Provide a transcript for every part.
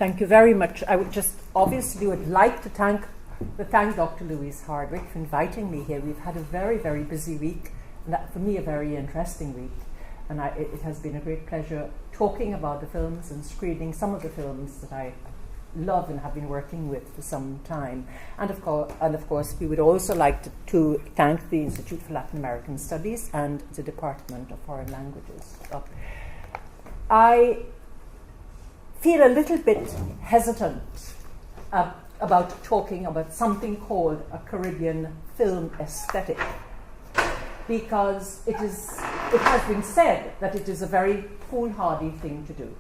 Thank you very much. I would just obviously would like to thank Dr. Louise Hardwick for inviting me here. We've had a very, very busy week, and that, for me, a very interesting week. And it has been a great pleasure talking about the films and screening some of the films that I love and have been working with for some time. And of course, we would also like to thank the Institute for Latin American Studies and the Department of Foreign Languages. I feel a little bit hesitant about talking about something called a Caribbean film aesthetic, because it has been said that it is a very foolhardy thing to do,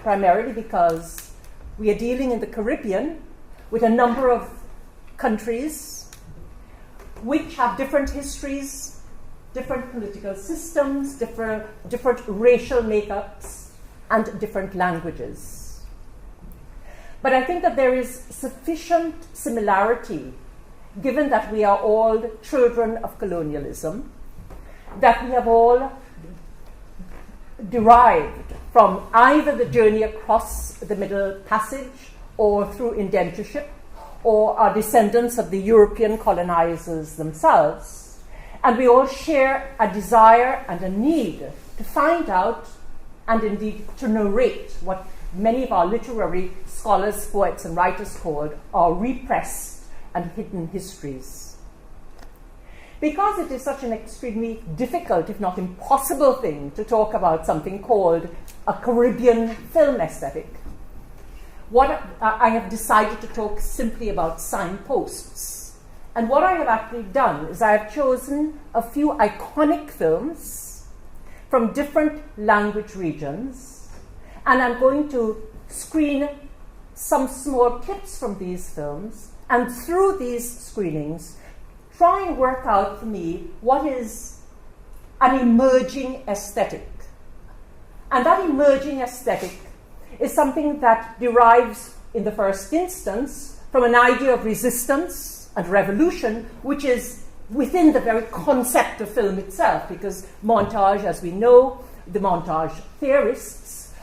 primarily because we are dealing in the Caribbean with a number of countries which have different histories, different political systems, different racial makeups, and different languages. But I think that there is sufficient similarity, given that we are all children of colonialism, that we have all derived from either the journey across the Middle Passage or through indentureship, or are descendants of the European colonizers themselves. And we all share a desire and a need to find out and indeed to narrate what many of our literary scholars, poets, and writers called our repressed and hidden histories. Because it is such an extremely difficult, if not impossible thing to talk about something called a Caribbean film aesthetic, I have decided to talk simply about signposts. And what I have actually done is I have chosen a few iconic films from different language regions, and I'm going to screen some small clips from these films, and through these screenings try and work out for me what is an emerging aesthetic. And that emerging aesthetic is something that derives in the first instance from an idea of resistance and revolution, which is within the very concept of film itself, because montage, as we know, the montage theorists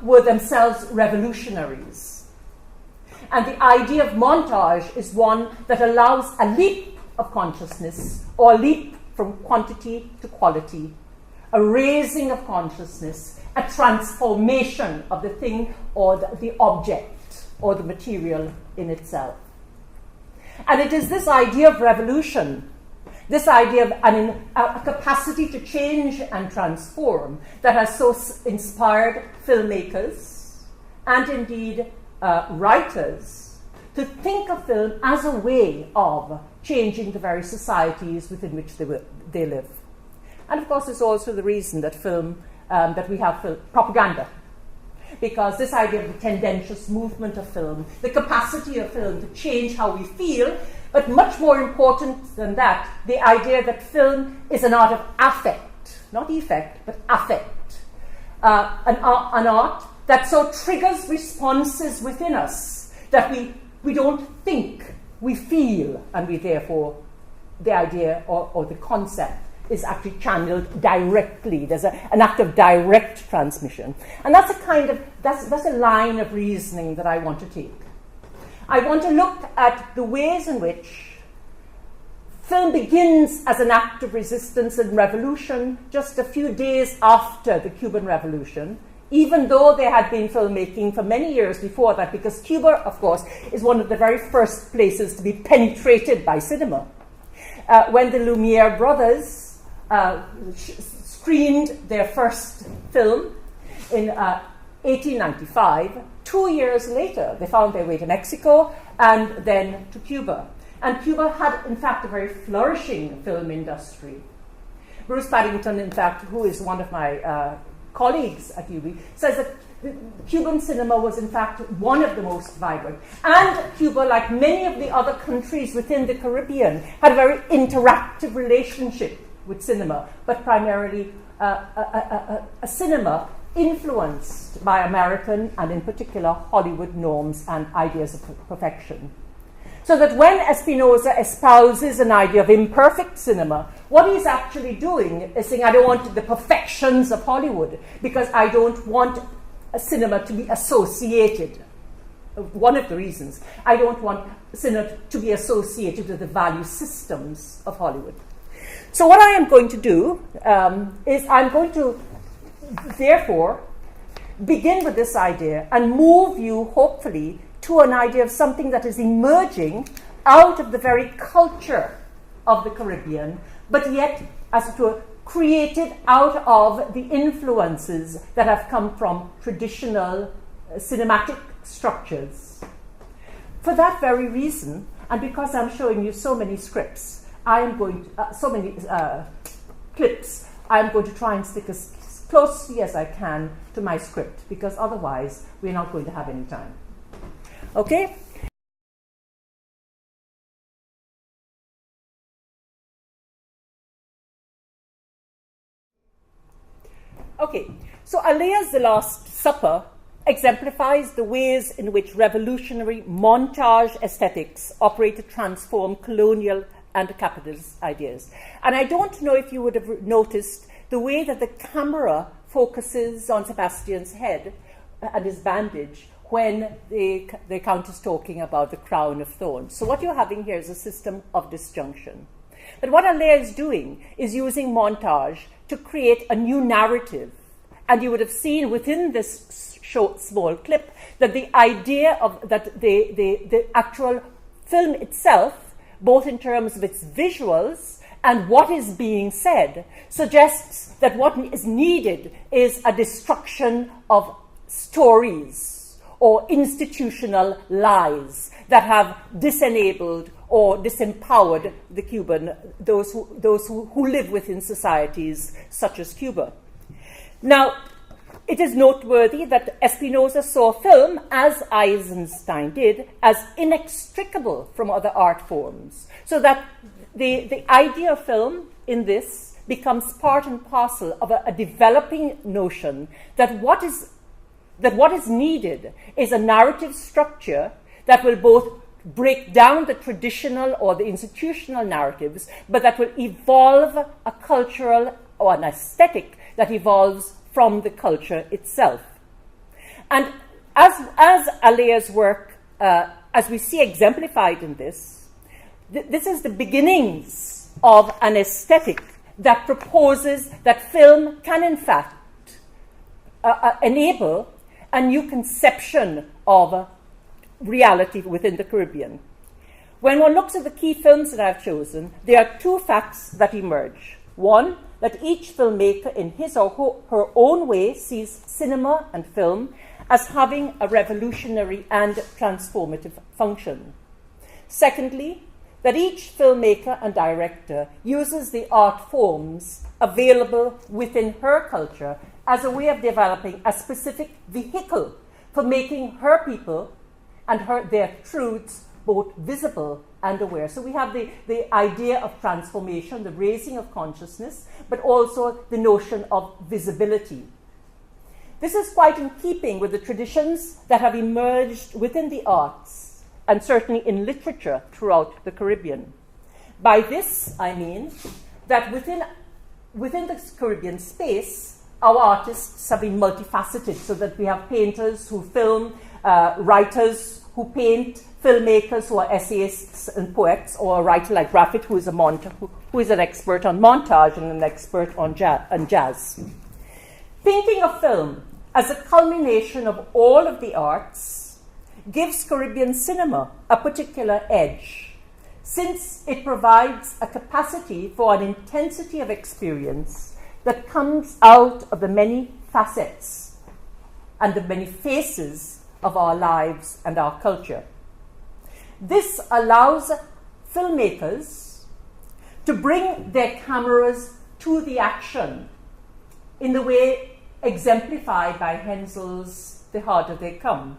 were themselves revolutionaries. And the idea of montage is one that allows a leap of consciousness, or a leap from quantity to quality, a raising of consciousness, a transformation of the thing or the object or the material in itself. And it is this idea of revolution, this idea of a capacity to change and transform, that has so inspired filmmakers and indeed writers to think of film as a way of changing the very societies within which they live. And of course, it's also the reason that that we have propaganda. Because this idea of the tendentious movement of film, the capacity of film to change how we feel, but much more important than that, the idea that film is an art of affect, not effect, but affect. An art that so triggers responses within us that we don't think, we feel, and we therefore, the idea or the concept is actually channeled directly. There's an act of direct transmission. And that's a line of reasoning that I want to take. I want to look at the ways in which film begins as an act of resistance and revolution just a few days after the Cuban Revolution, even though there had been filmmaking for many years before that, because Cuba, of course, is one of the very first places to be penetrated by cinema. When the Lumiere brothers screened their first film in 1895. 2 years later, they found their way to Mexico and then to Cuba. And Cuba had, in fact, a very flourishing film industry. Bruce Paddington, in fact, who is one of my colleagues at UB, says that Cuban cinema was, in fact, one of the most vibrant. And Cuba, like many of the other countries within the Caribbean, had a very interactive relationship with cinema, but primarily a cinema influenced by American and in particular Hollywood norms and ideas of perfection. So that when Espinosa espouses an idea of imperfect cinema, what he's actually doing is saying, I don't want the perfections of Hollywood, because I don't want cinema to be associated. One of the reasons I don't want cinema to be associated with the value systems of Hollywood. So what I am going to do is I'm going to, therefore, begin with this idea and move you, hopefully, to an idea of something that is emerging out of the very culture of the Caribbean, but yet, as it were, created out of the influences that have come from traditional cinematic structures. For that very reason, and because I'm showing you so many scripts, I am going to, so many clips, I'm going to try and stick as closely as I can to my script, because otherwise we're not going to have any time. Okay? Okay, so Aaliyah's The Last Supper exemplifies the ways in which revolutionary montage aesthetics operate to transform colonial and capitalist ideas. And I don't know if you would have noticed the way that the camera focuses on Sebastian's head and his bandage when the Count is talking about the crown of thorns. So what you're having here is a system of disjunction. But what Aaliyah is doing is using montage to create a new narrative. And you would have seen within this short, small clip that the idea of that the actual film itself, both in terms of its visuals and what is being said, suggests that what is needed is a destruction of stories or institutional lies that have disenabled or disempowered the Cuban, those who live within societies such as Cuba. Now, it is noteworthy that Espinosa saw film, as Eisenstein did, as inextricable from other art forms, so that the idea of film in this becomes part and parcel of a developing notion that what is needed is a narrative structure that will both break down the traditional or the institutional narratives, but that will evolve a cultural or an aesthetic that evolves from the culture itself. And as Aaliyah's work, as we see exemplified in this, this is the beginnings of an aesthetic that proposes that film can in fact enable a new conception of reality within the Caribbean. When one looks at the key films that I've chosen, there are two facts that emerge. One, that each filmmaker in his or her own way sees cinema and film as having a revolutionary and transformative function. Secondly, that each filmmaker and director uses the art forms available within her culture as a way of developing a specific vehicle for making her people and their truths both visible and aware. So we have the idea of transformation, the raising of consciousness, but also the notion of visibility. This is quite in keeping with the traditions that have emerged within the arts and certainly in literature throughout the Caribbean. By this, I mean that within this Caribbean space, our artists have been multifaceted, so that we have painters who film, writers who paint, filmmakers who are essayists and poets, or a writer like Graffit, who is an expert on montage and an expert on jazz. Thinking of film as a culmination of all of the arts gives Caribbean cinema a particular edge, since it provides a capacity for an intensity of experience that comes out of the many facets and the many faces of our lives and our culture. This allows filmmakers to bring their cameras to the action in the way exemplified by Hensel's The Harder They Come.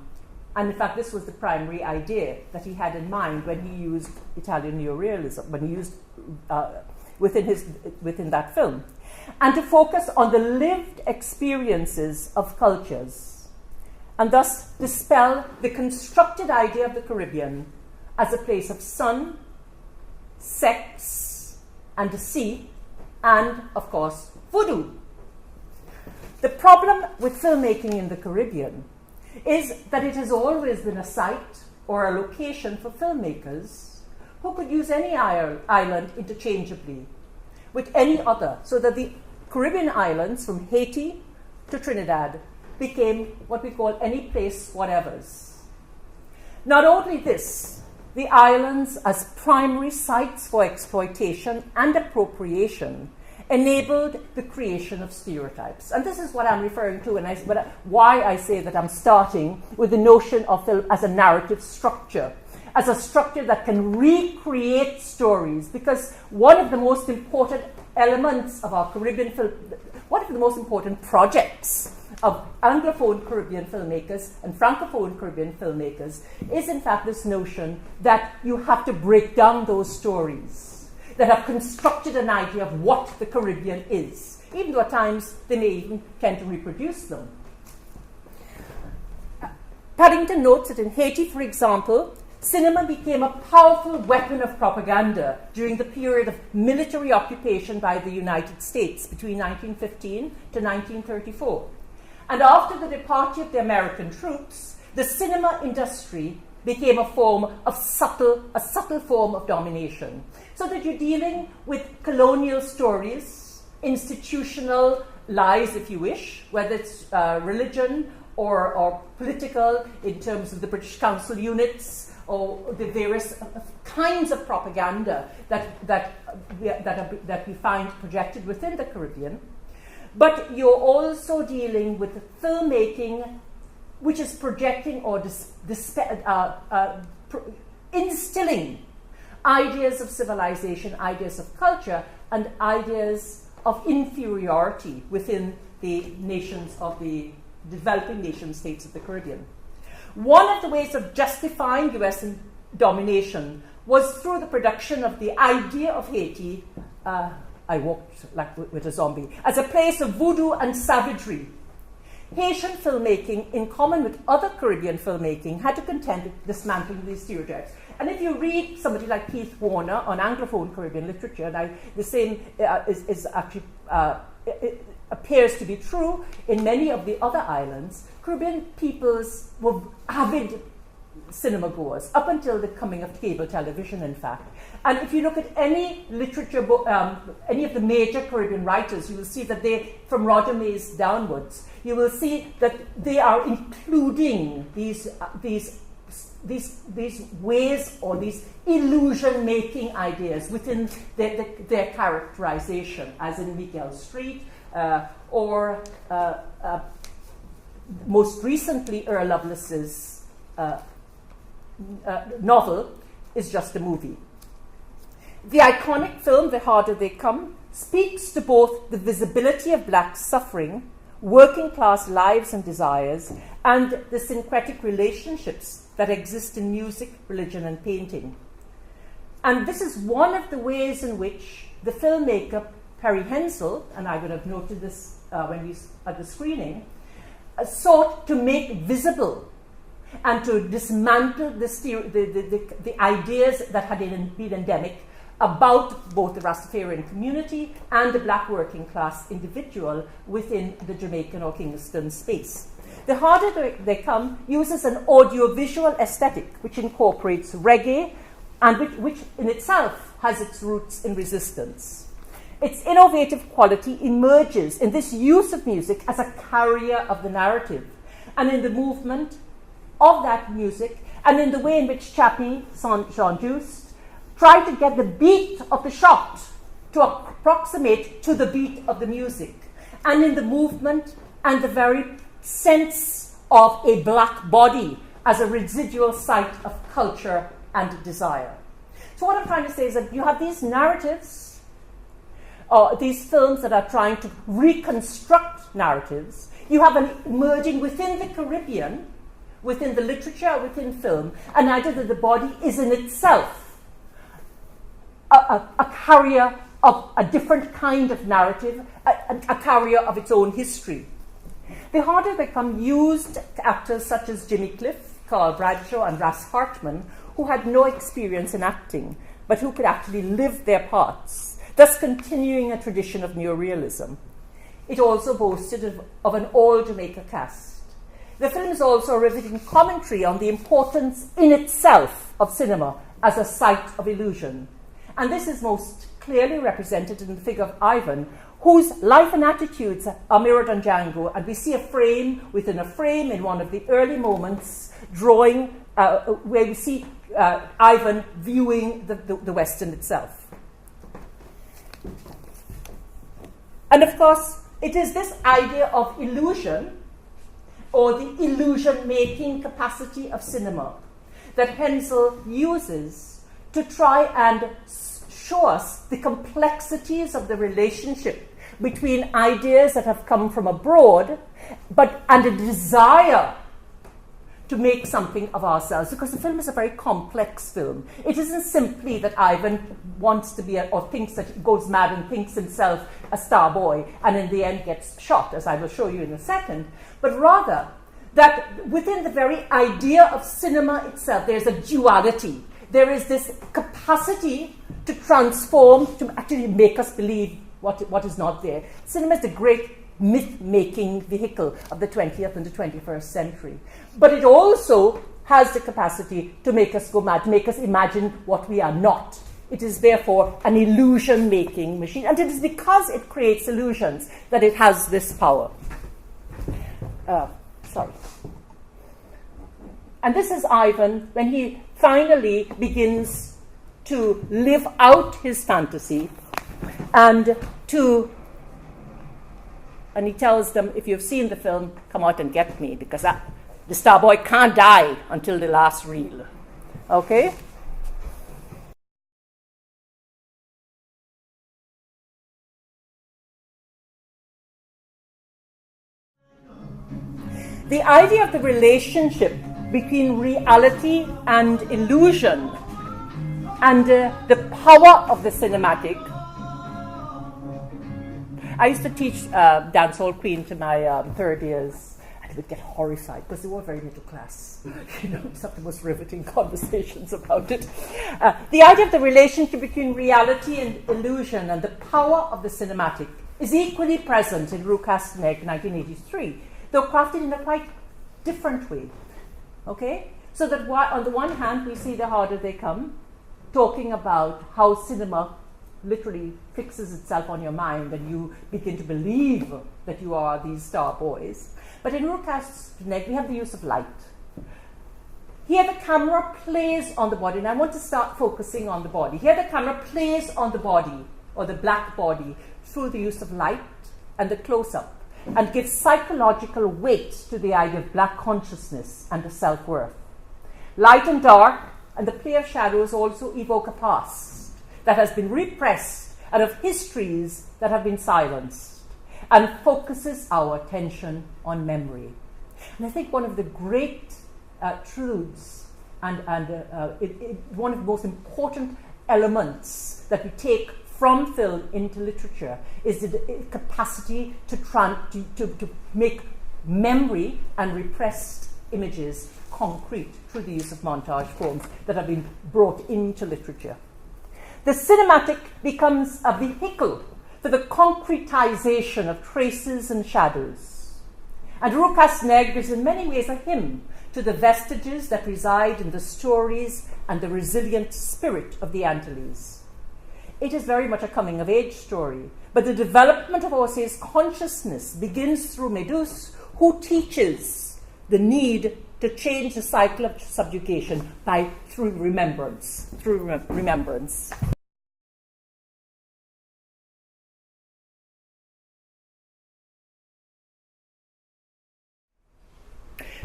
And in fact, this was the primary idea that he had in mind when he used Italian neorealism, when he used within that film, and to focus on the lived experiences of cultures, and thus dispel the constructed idea of the Caribbean as a place of sun, sex, and the sea, and, of course, voodoo. The problem with filmmaking in the Caribbean is that it has always been a site or a location for filmmakers who could use any island interchangeably with any other, so that the Caribbean islands from Haiti to Trinidad became what we call any place whatevers. Not only this, the islands as primary sites for exploitation and appropriation enabled the creation of stereotypes. And this is what I'm referring to, and why I say that I'm starting with the notion of film as a narrative structure, as a structure that can recreate stories, because one of the most important elements of our Caribbean film, one of the most important projects of Anglophone Caribbean filmmakers and Francophone Caribbean filmmakers is in fact this notion that you have to break down those stories that have constructed an idea of what the Caribbean is, even though at times they may even tend to reproduce them. Paddington notes that in Haiti, for example, cinema became a powerful weapon of propaganda during the period of military occupation by the United States between 1915 to 1934. And after the departure of the American troops, the cinema industry became a subtle form of domination. So that you're dealing with colonial stories, institutional lies, if you wish, whether it's religion or political in terms of the British Council units or the various kinds of propaganda that we find projected within the Caribbean. But you're also dealing with filmmaking which is projecting or instilling ideas of civilization, ideas of culture, and ideas of inferiority within the nations of the developing nation states of the Caribbean. One of the ways of justifying US domination was through the production of the idea of Haiti, I walked like with a zombie, as a place of voodoo and savagery. Haitian filmmaking, in common with other Caribbean filmmaking, had to contend with dismantling these stereotypes. And if you read somebody like Keith Warner on Anglophone Caribbean literature, and the same is actually it appears to be true in many of the other islands, Caribbean peoples were avid cinema goers up until the coming of cable television, in fact. And if you look at any literature book, any of the major Caribbean writers, you will see that they, from Roger Mays downwards, you will see that they are including these ways or these illusion-making ideas within their characterization, as in Miguel Street, or most recently Earl Lovelace's novel is just a movie. The iconic film, The Harder They Come, speaks to both the visibility of black suffering, working class lives and desires, and the syncretic relationships that exist in music, religion, and painting. And this is one of the ways in which the filmmaker Perry Hensel, and I would have noted this when we at the screening, sought to make visible and to dismantle the ideas that had been endemic about both the Rastafarian community and the black working class individual within the Jamaican or Kingston space. The Harder They Come uses an audiovisual aesthetic which incorporates reggae and which in itself has its roots in resistance. Its innovative quality emerges in this use of music as a carrier of the narrative and in the movement of that music and in the way in which Chappie Saint-Just tried to get the beat of the shot to approximate to the beat of the music, and in the movement and the very sense of a black body as a residual site of culture and desire. So what I'm trying to say is that you have these narratives, these films that are trying to reconstruct narratives. You have an emerging within the Caribbean, within the literature, within film, an idea that the body is in itself a carrier of a different kind of narrative, a carrier of its own history. The Harder They Come used actors such as Jimmy Cliff, Carl Bradshaw, and Ras Hartman, who had no experience in acting, but who could actually live their parts, thus continuing a tradition of neorealism. it also boasted of an all-Jamaica cast. The film is also a riveting commentary on the importance in itself of cinema as a site of illusion. And this is most clearly represented in the figure of Ivan, whose life and attitudes are mirrored on Django, and we see a frame within a frame in one of the early moments, drawing where we see Ivan viewing the Western itself. And of course, it is this idea of illusion, or the illusion-making capacity of cinema, that Hensel uses to try and show us the complexities of the relationship between ideas that have come from abroad, and a desire to make something of ourselves, because the film is a very complex film. It isn't simply that Ivan wants to be, or thinks that he goes mad and thinks himself a star boy, and in the end gets shot, as I will show you in a second, but rather that within the very idea of cinema itself, there's a duality. There is this capacity to transform, to actually make us believe what is not there. Cinema is the great myth-making vehicle of the 20th and the 21st century. But it also has the capacity to make us go mad, to make us imagine what we are not. It is therefore an illusion-making machine. And it is because it creates illusions that it has this power. And this is Ivan when he finally begins to live out his fantasy, and he tells them, if you've seen the film, come out and get me, because the star boy can't die until the last reel. Okay? The idea of the relationship between reality and illusion, and the power of the cinematic. I used to teach Dancehall Queen to my third years, and they would get horrified because they were very middle class. Some of the most riveting conversations about it. The idea of the relationship between reality and illusion and the power of the cinematic is equally present in Rue Casse-Nègre, 1983, though crafted in a quite different way. Okay? So that on the one hand, we see The Harder They Come, talking about how cinema literally fixes itself on your mind and you begin to believe that you are these star boys. But in Rue Casse-Nègre, we have the use of light. Here the camera plays on the body, and I want to start focusing on the body. Here the camera plays on the body, or the black body, through the use of light and the close-up, and gives psychological weight to the idea of black consciousness and of self-worth. Light and dark and the play of shadows also evoke a past that has been repressed and of histories that have been silenced, and focuses our attention on memory. And I think one of the great truths and one of the most important elements that we take from film into literature is the capacity to make memory and repressed images concrete through the use of montage forms that have been brought into literature. The cinematic becomes a vehicle for the concretization of traces and shadows. And Rue Casse-Nègre is in many ways a hymn to the vestiges that reside in the stories and the resilient spirit of the Antilles. It is very much a coming-of-age story, but the development of Orcé's consciousness begins through Méduse, who teaches the need to change the cycle of subjugation through remembrance.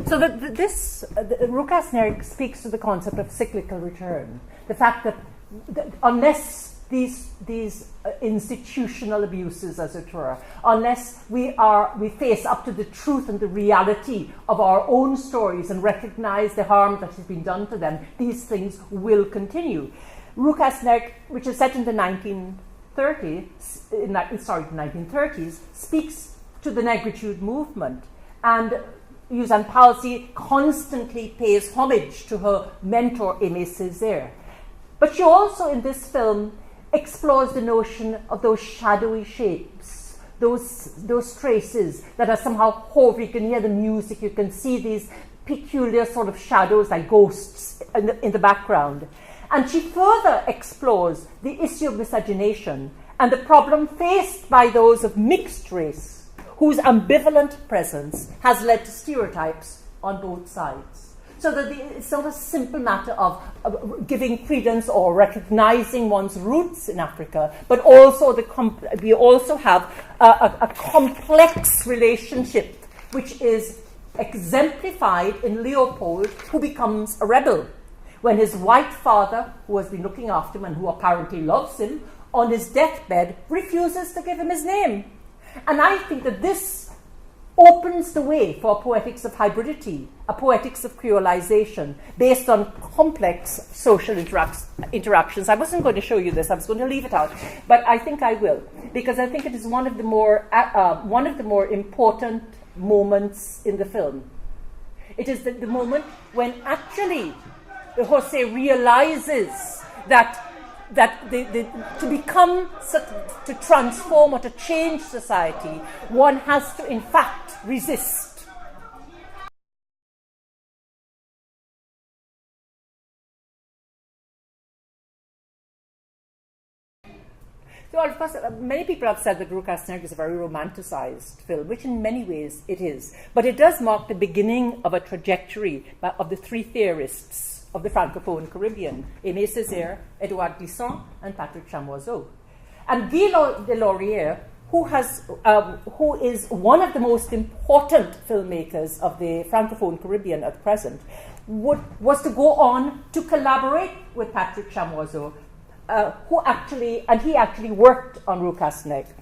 So Rue Casse-Nègre speaks to the concept of cyclical return. The fact that unless these institutional abuses, as it were, unless we face up to the truth and the reality of our own stories and recognize the harm that has been done to them, these things will continue. Rue Casse-Nègre, which is set in the 1930s, speaks to the negritude movement, and Suzanne Palsy constantly pays homage to her mentor, Aimé Césaire. But she also, in this film, explores the notion of those shadowy shapes, those traces that are somehow hovering. You can hear the music, you can see these peculiar sort of shadows like ghosts in the background. And she further explores the issue of miscegenation and the problem faced by those of mixed race, whose ambivalent presence has led to stereotypes on both sides. So that it's not a simple matter of giving credence or recognizing one's roots in Africa, but also we also have a complex relationship which is exemplified in Leopold, who becomes a rebel when his white father, who has been looking after him and who apparently loves him, on his deathbed refuses to give him his name. And I think that this opens the way for a poetics of hybridity, a poetics of creolization, based on complex social interactions. I wasn't going to show you this, I was going to leave it out, but I think I will, because I think it is one of the more important moments in the film. It is the moment when actually Jose realizes that to transform or to change society, one has to in fact resist. So, of course, many people have said that Rue Casse-Nègre is a very romanticized film, which in many ways it is. But it does mark the beginning of a trajectory of the three theorists of the Francophone Caribbean, Aimé Césaire, Edouard Glissant, and Patrick Chamoiseau. And Guy Deslauriers, who is one of the most important filmmakers of the Francophone Caribbean at present, was to go on to collaborate with Patrick Chamoiseau, he actually worked on Rue Casse-Nègre.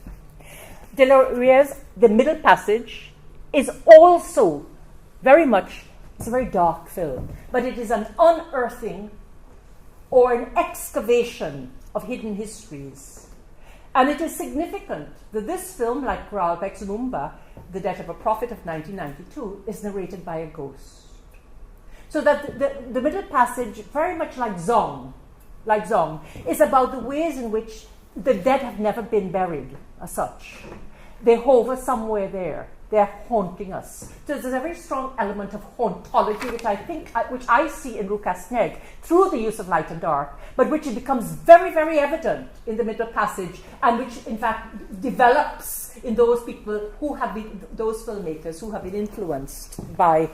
Deslauriers' The Middle Passage is also very much, it's a very dark film, but it is an unearthing or an excavation of hidden histories. And it is significant that this film, like Raoul Peck's Lumumba, The Death of a Prophet of 1992, is narrated by a ghost. So that the Middle Passage, very much like Zong, is about the ways in which the dead have never been buried as such. They hover somewhere there. They're haunting us. So there's a very strong element of hauntology, which I see in Rue Casse-Nègre through the use of light and dark, but which becomes very, very evident in the Middle Passage, and which in fact develops in those people who have been, those filmmakers who have been influenced by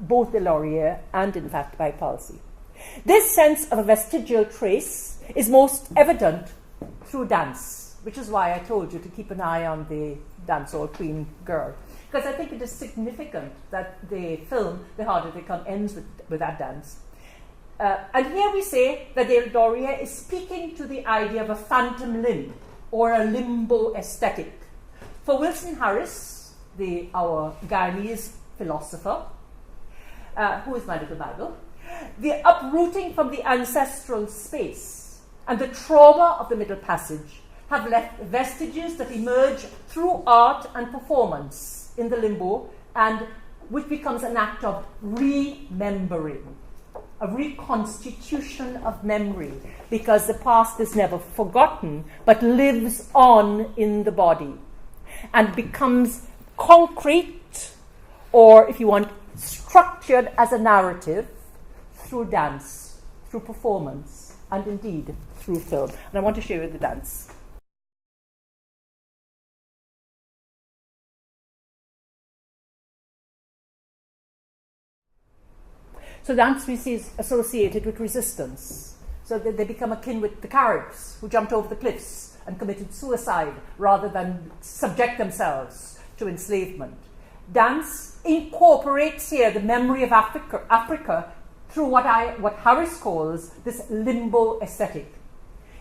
both Deslauriers and in fact by Palissy. This sense of a vestigial trace is most evident through dance, which is why I told you to keep an eye on the dancehall queen girl, because I think it is significant that the film, The Harder They Come, ends with that dance. And here we say that Deslauriers is speaking to the idea of a phantom limb or a limbo aesthetic. For Wilson Harris, our Guyanese philosopher, who is my little Bible, the uprooting from the ancestral space and the trauma of the Middle Passage have left vestiges that emerge through art and performance in the limbo, and which becomes an act of remembering, a reconstitution of memory, because the past is never forgotten but lives on in the body and becomes concrete, or if you want, structured as a narrative through dance, through performance, and indeed through film. And I want to show you the dance. So dance we see is associated with resistance. So that they become akin with the Caribs, who jumped over the cliffs and committed suicide rather than subject themselves to enslavement. Dance incorporates here the memory of Africa through what Harris calls this limbo aesthetic.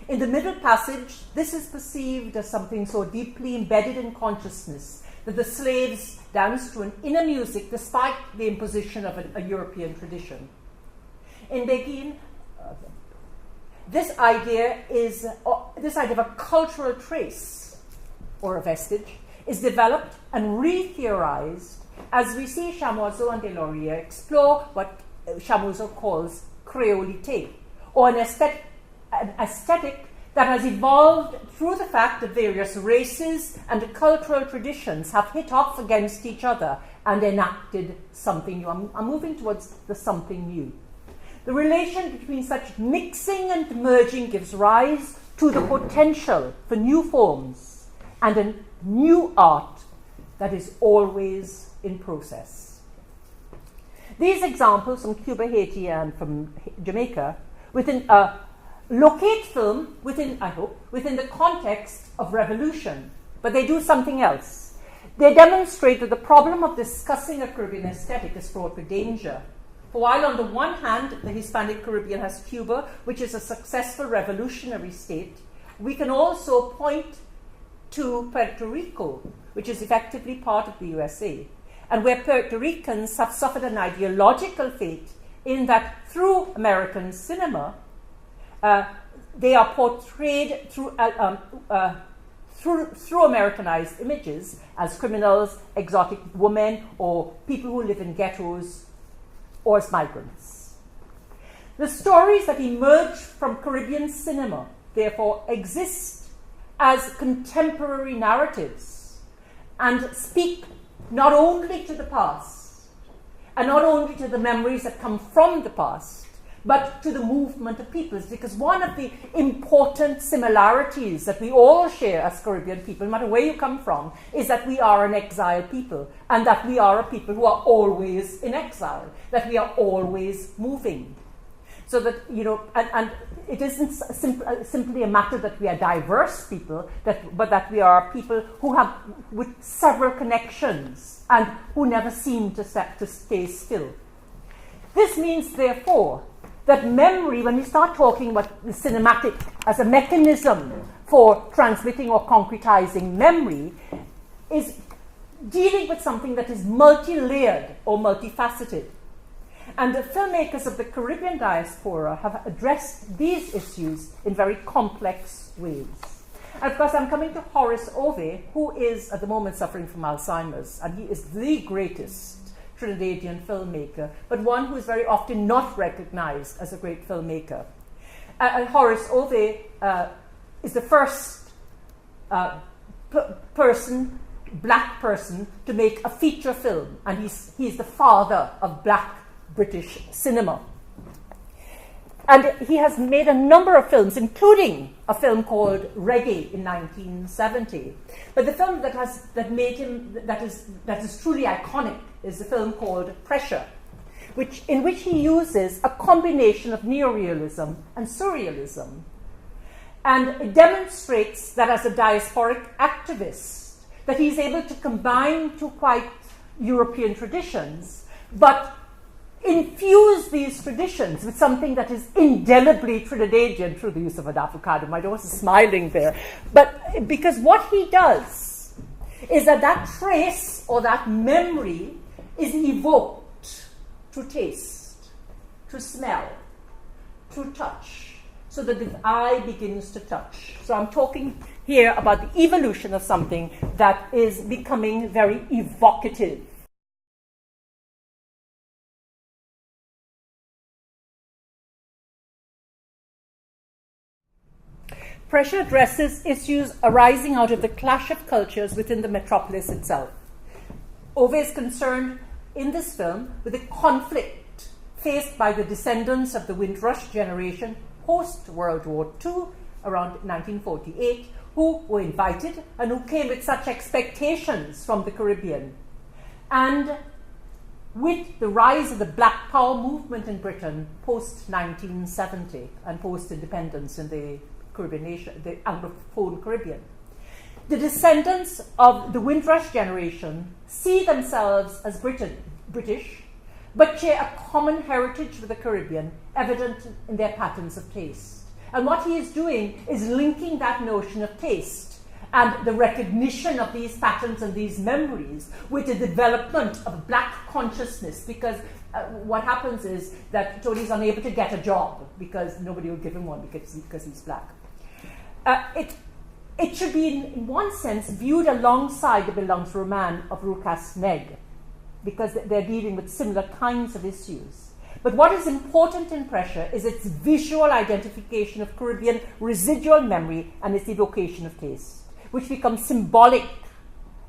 In the Middle Passage, this is perceived as something so deeply embedded in consciousness that the slaves danced to an inner music despite the imposition of a European tradition. In Begin, this idea of a cultural trace or a vestige is developed and re-theorized as we see Chamoiseau and Deslauriers explore what Chamoiseau calls créolité, or an aesthetic that has evolved through the fact that various races and cultural traditions have hit off against each other and enacted something new. I'm moving towards the something new. The relation between such mixing and merging gives rise to the potential for new forms and a new art that is always in process. These examples from Cuba, Haiti, and from Jamaica locate film within, I hope, within the context of revolution, but they do something else. They demonstrate that the problem of discussing a Caribbean aesthetic is fraught with danger. For while on the one hand, the Hispanic Caribbean has Cuba, which is a successful revolutionary state, we can also point to Puerto Rico, which is effectively part of the USA, and where Puerto Ricans have suffered an ideological fate in that through American cinema, they are portrayed through Americanized images as criminals, exotic women, or people who live in ghettos, or as migrants. The stories that emerge from Caribbean cinema, therefore, exist as contemporary narratives and speak not only to the past and not only to the memories that come from the past, but to the movement of peoples. Because one of the important similarities that we all share as Caribbean people, no matter where you come from, is that we are an exiled people, and that we are a people who are always in exile, that we are always moving. So that, and it isn't simply a matter that we are diverse people, but that we are people who have with several connections and who never seem to stay still. This means, therefore, that memory, when we start talking about the cinematic as a mechanism for transmitting or concretizing memory, is dealing with something that is multi-layered or multifaceted. And the filmmakers of the Caribbean diaspora have addressed these issues in very complex ways. And of course, I'm coming to Horace Ove, who is at the moment suffering from Alzheimer's, and he is the greatest Trinidadian filmmaker, but one who is very often not recognized as a great filmmaker. Horace Ove is the first black person to make a feature film, and he's the father of black British cinema. And he has made a number of films, including a film called Reggae in 1970. But the film that is truly iconic is the film called Pressure, in which he uses a combination of neorealism and surrealism. And it demonstrates that as a diasporic activist, that he's able to combine two quite European traditions, but infuse these traditions with something that is indelibly Trinidadian through the use of an avocado. My daughter's smiling there. But because what he does is that trace or that memory is evoked through taste, through smell, through touch, so that the eye begins to touch. So I'm talking here about the evolution of something that is becoming very evocative. Pressure addresses issues arising out of the clash of cultures within the metropolis itself. Ove is concerned in this film with the conflict faced by the descendants of the Windrush generation post-World War II, around 1948, who were invited and who came with such expectations from the Caribbean. And with the rise of the Black Power movement in Britain post-1970 and post-independence in the Caribbean nation, the Anglophone Caribbean, the descendants of the Windrush generation see themselves as British, but share a common heritage with the Caribbean, evident in their patterns of taste. And what he is doing is linking that notion of taste and the recognition of these patterns and these memories with the development of black consciousness, because what happens is that Tony's unable to get a job because nobody will give him one because he's black. It should be, in one sense, viewed alongside the Billung's roman of Rukas Neg, because they're dealing with similar kinds of issues. But what is important in Pressure is its visual identification of Caribbean residual memory and its evocation of taste, which becomes symbolic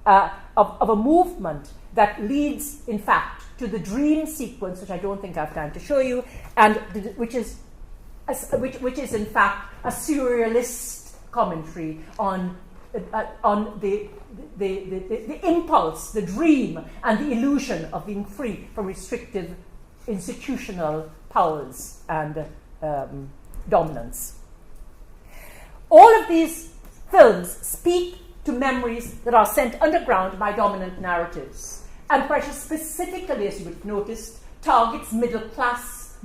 of a movement that leads, in fact, to the dream sequence, which I don't think I have time to show you, and which is in fact a surrealist commentary on the impulse, the dream, and the illusion of being free from restrictive institutional powers and dominance. All of these films speak to memories that are sent underground by dominant narratives. And Pressure specifically, as you would have noticed, targets middle-class,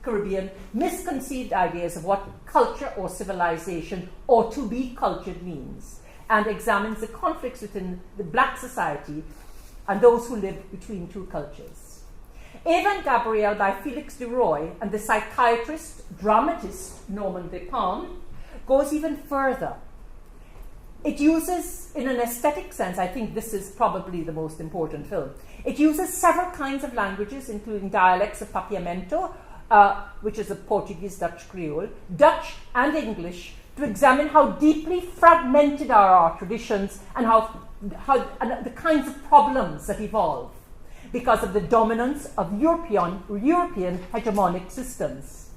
Caribbean, misconceived ideas of what culture or civilization or to be cultured means, and examines the conflicts within the black society and those who live between two cultures. Eva and Gabrielle by Felix de Roy and the psychiatrist, dramatist Norman Vipon goes even further. It uses, in an aesthetic sense, I think this is probably the most important film. It uses several kinds of languages, including dialects of Papiamento, which is a Portuguese Dutch Creole, Dutch and English, to examine how deeply fragmented are our traditions and how the kinds of problems that evolve because of the dominance of European hegemonic systems.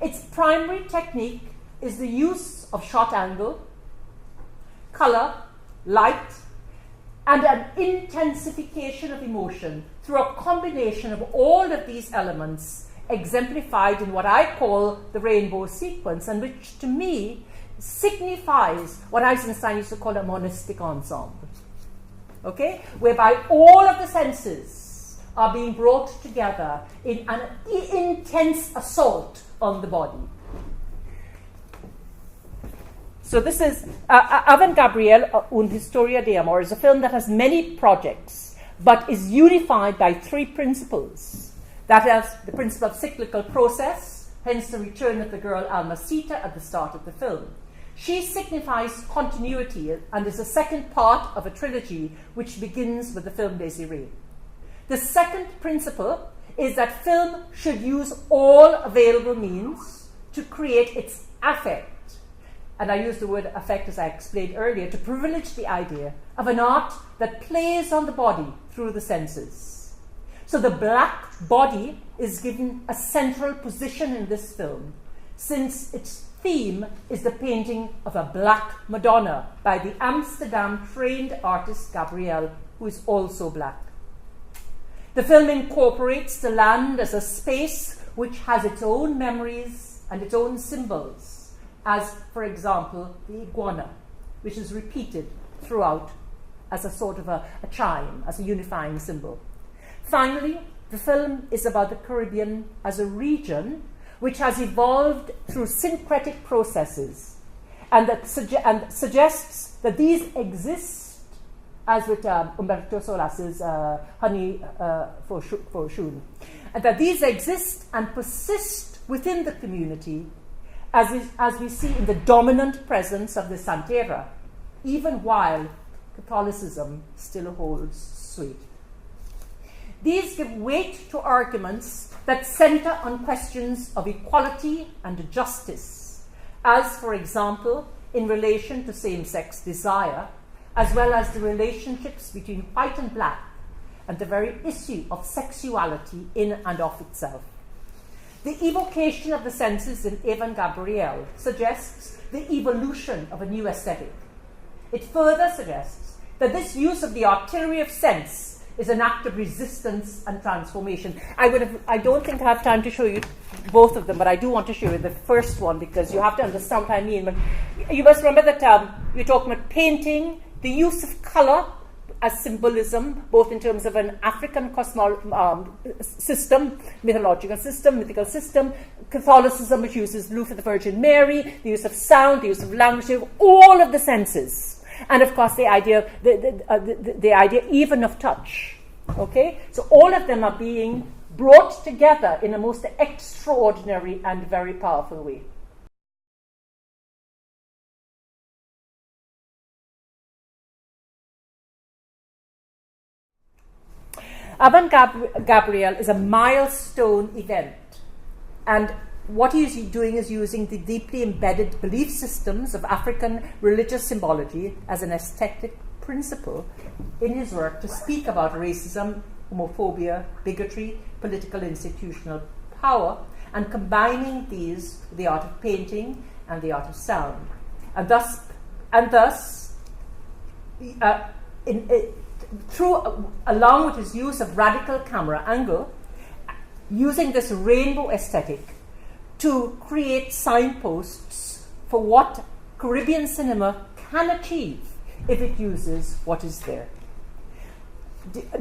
Its primary technique is the use of short angle, color, light, and an intensification of emotion through a combination of all of these elements exemplified in what I call the rainbow sequence, and which to me signifies what Eisenstein used to call a monistic ensemble. Okay? Whereby all of the senses are being brought together in an intense assault on the body. So this is Ava and Gabrielle, une historia de amor, is a film that has many projects, but is unified by three principles. That is the principle of cyclical process, hence the return of the girl Almacita at the start of the film. She signifies continuity and is the second part of a trilogy which begins with the film Désirée. The second principle is that film should use all available means to create its affect. And I use the word affect, as I explained earlier, to privilege the idea of an art that plays on the body through the senses. So the black body is given a central position in this film, since its theme is the painting of a black Madonna by the Amsterdam-trained artist Gabrielle, who is also black. The film incorporates the land as a space which has its own memories and its own symbols, as, for example, the iguana, which is repeated throughout as a sort of a chime, as a unifying symbol. Finally, the film is about the Caribbean as a region which has evolved through syncretic processes and suggests that these exist, as with Umberto Solas's Honey for Shun, and that these exist and persist within the community as we see in the dominant presence of the Santera, even while Catholicism still holds sway. These give weight to arguments that center on questions of equality and justice, as, for example, in relation to same-sex desire, as well as the relationships between white and black, and the very issue of sexuality in and of itself. The evocation of the senses in Eva and Gabrielle suggests the evolution of a new aesthetic. It further suggests that this use of the artillery of sense is an act of resistance and transformation. I don't think I have time to show you both of them, but I do want to show you the first one because you have to understand what I mean. But you must remember that we're talking about painting, the use of color as symbolism, both in terms of an African system, mythological system, mythical system, Catholicism, which uses blue for the Virgin Mary, the use of sound, the use of language, all of the senses. And of course, the idea even of touch. Okay, so all of them are being brought together in a most extraordinary and very powerful way. Avant Gabriel is a milestone event, and what he is doing is using the deeply embedded belief systems of African religious symbology as an aesthetic principle in his work to speak about racism, homophobia, bigotry, political institutional power, and combining these with the art of painting and the art of sound. And thus, along with his use of radical camera angle, using this rainbow aesthetic to create signposts for what Caribbean cinema can achieve if it uses what is there.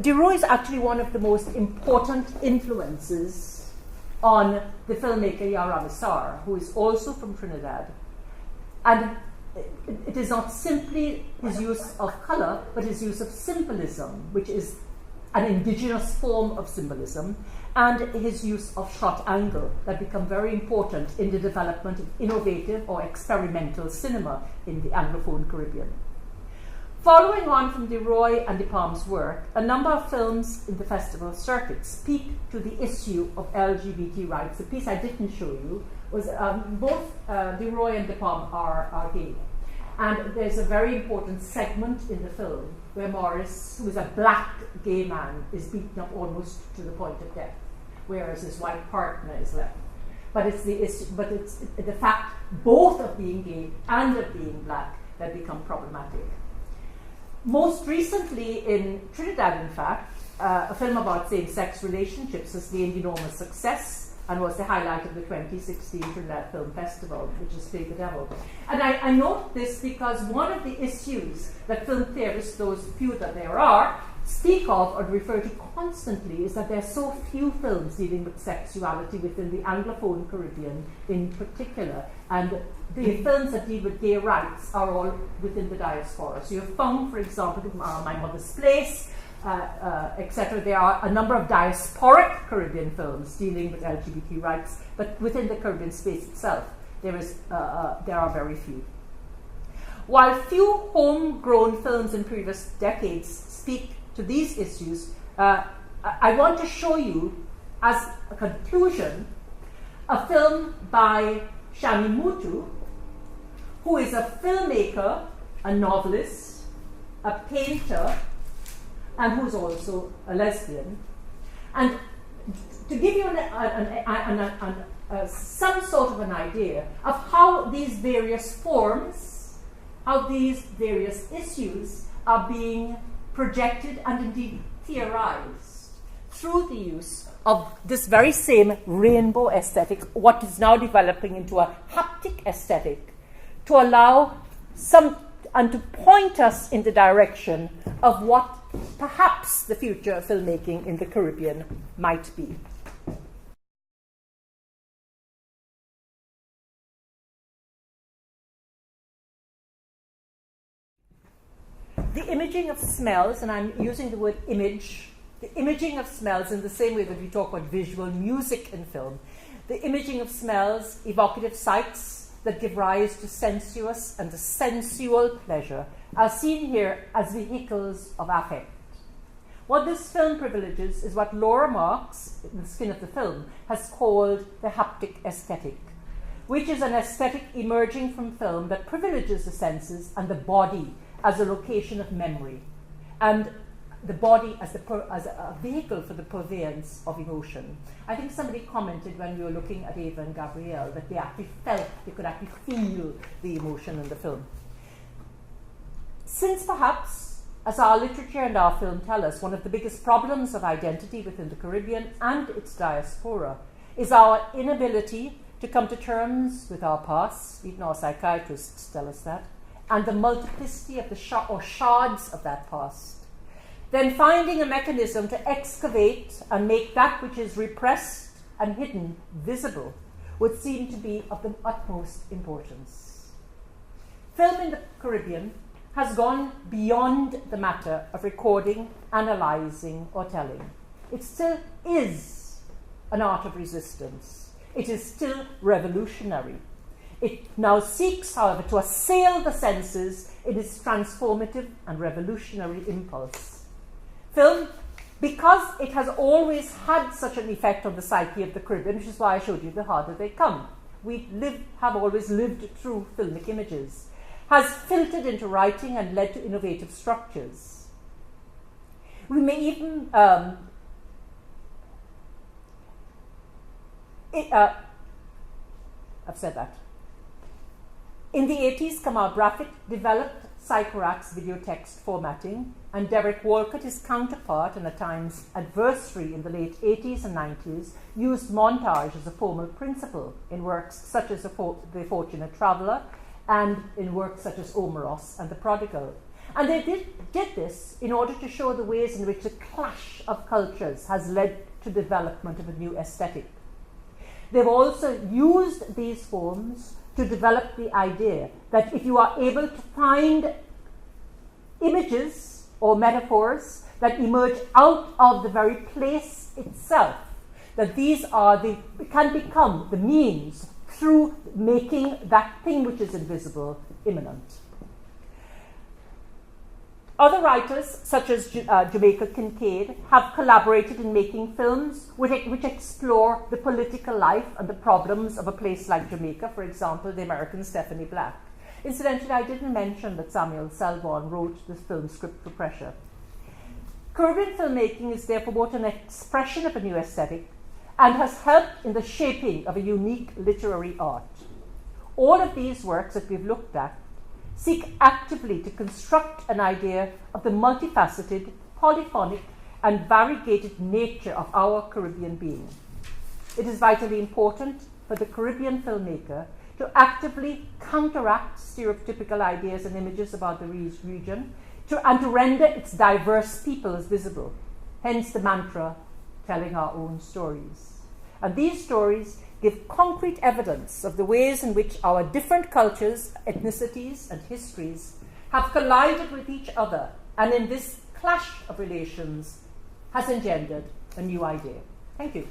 Deroy is actually one of the most important influences on the filmmaker Yaram Issar, who is also from Trinidad. And it is not simply his use of color, but his use of symbolism, which is an indigenous form of symbolism, and his use of shot angle that become very important in the development of innovative or experimental cinema in the Anglophone Caribbean. Following on from Deroy and De Palm's work, a number of films in the festival circuit speak to the issue of LGBT rights. The piece I didn't show you was both Deroy and De Palm are gay. And there's a very important segment in the film where Morris, who is a black gay man, is beaten up almost to the point of death, whereas his white partner is left. But it's the fact both of being gay and of being black that become problematic. Most recently in Trinidad, in fact, a film about same-sex relationships has gained enormous success and was the highlight of the 2016 Trinidad Film Festival, which is Play the Devil. And I note this because one of the issues that film theorists, those few that there are, speak of or refer to constantly is that there are so few films dealing with sexuality within the Anglophone Caribbean in particular. And the films that deal with gay rights are all within the diaspora. So you've found, for example, My Mother's Place, etc. There are a number of diasporic Caribbean films dealing with LGBT rights, but within the Caribbean space itself, there are very few. While few homegrown films in previous decades speak to these issues, I want to show you, as a conclusion, a film by Shami Mutu, who is a filmmaker, a novelist, a painter, and who's also a lesbian. And to give you some sort of an idea of how these various forms, how these various issues are being projected and indeed theorized through the use of this very same rainbow aesthetic, what is now developing into a haptic aesthetic, to allow some and to point us in the direction of what perhaps the future of filmmaking in the Caribbean might be. The imaging of smells, and I'm using the word image, the imaging of smells in the same way that we talk about visual music in film. The imaging of smells, evocative sights that give rise to sensuous and sensual pleasure, are seen here as vehicles of affect. What this film privileges is what Laura Marks, in The Skin of the Film, has called the haptic aesthetic, which is an aesthetic emerging from film that privileges the senses and the body as a location of memory, and the body as a vehicle for the purveyance of emotion. I think somebody commented when we were looking at Ava and Gabrielle that they could actually feel the emotion in the film. Since perhaps, as our literature and our film tell us, one of the biggest problems of identity within the Caribbean and its diaspora is our inability to come to terms with our past, even our psychiatrists tell us that, and the multiplicity of the shards of that past, then finding a mechanism to excavate and make that which is repressed and hidden visible would seem to be of the utmost importance. Film in the Caribbean has gone beyond the matter of recording, analysing, or telling. It still is an art of resistance. It is still revolutionary. It now seeks, however, to assail the senses in its transformative and revolutionary impulse. Film because it has always had such an effect on the psyche of the Caribbean, which is why I showed you the harder they come. Have always lived through filmic images, has filtered into writing and led to innovative structures. We may even I've said that. In the 80s, Kamar Brafitt developed Sycorax video text formatting, and Derek Walcott, his counterpart and at times adversary in the late 80s and 90s, used montage as a formal principle in works such as The Fortunate Traveller and in works such as Omeros and The Prodigal. And they did this in order to show the ways in which the clash of cultures has led to development of a new aesthetic. They've also used these forms to develop the idea that if you are able to find images or metaphors that emerge out of the very place itself, that these can become the means through making that thing which is invisible immanent. Other writers, such as Jamaica Kincaid, have collaborated in making films which explore the political life and the problems of a place like Jamaica, for example, the American Stephanie Black. Incidentally, I didn't mention that Samuel Selvon wrote this film Script for Pressure. Caribbean filmmaking is therefore both an expression of a new aesthetic and has helped in the shaping of a unique literary art. All of these works that we've looked at seek actively to construct an idea of the multifaceted, polyphonic, and variegated nature of our Caribbean being. It is vitally important for the Caribbean filmmaker to actively counteract stereotypical ideas and images about the region and to render its diverse peoples visible, hence the mantra, telling our own stories. And these stories give concrete evidence of the ways in which our different cultures, ethnicities, and histories have collided with each other, and in this clash of relations has engendered a new idea. Thank you.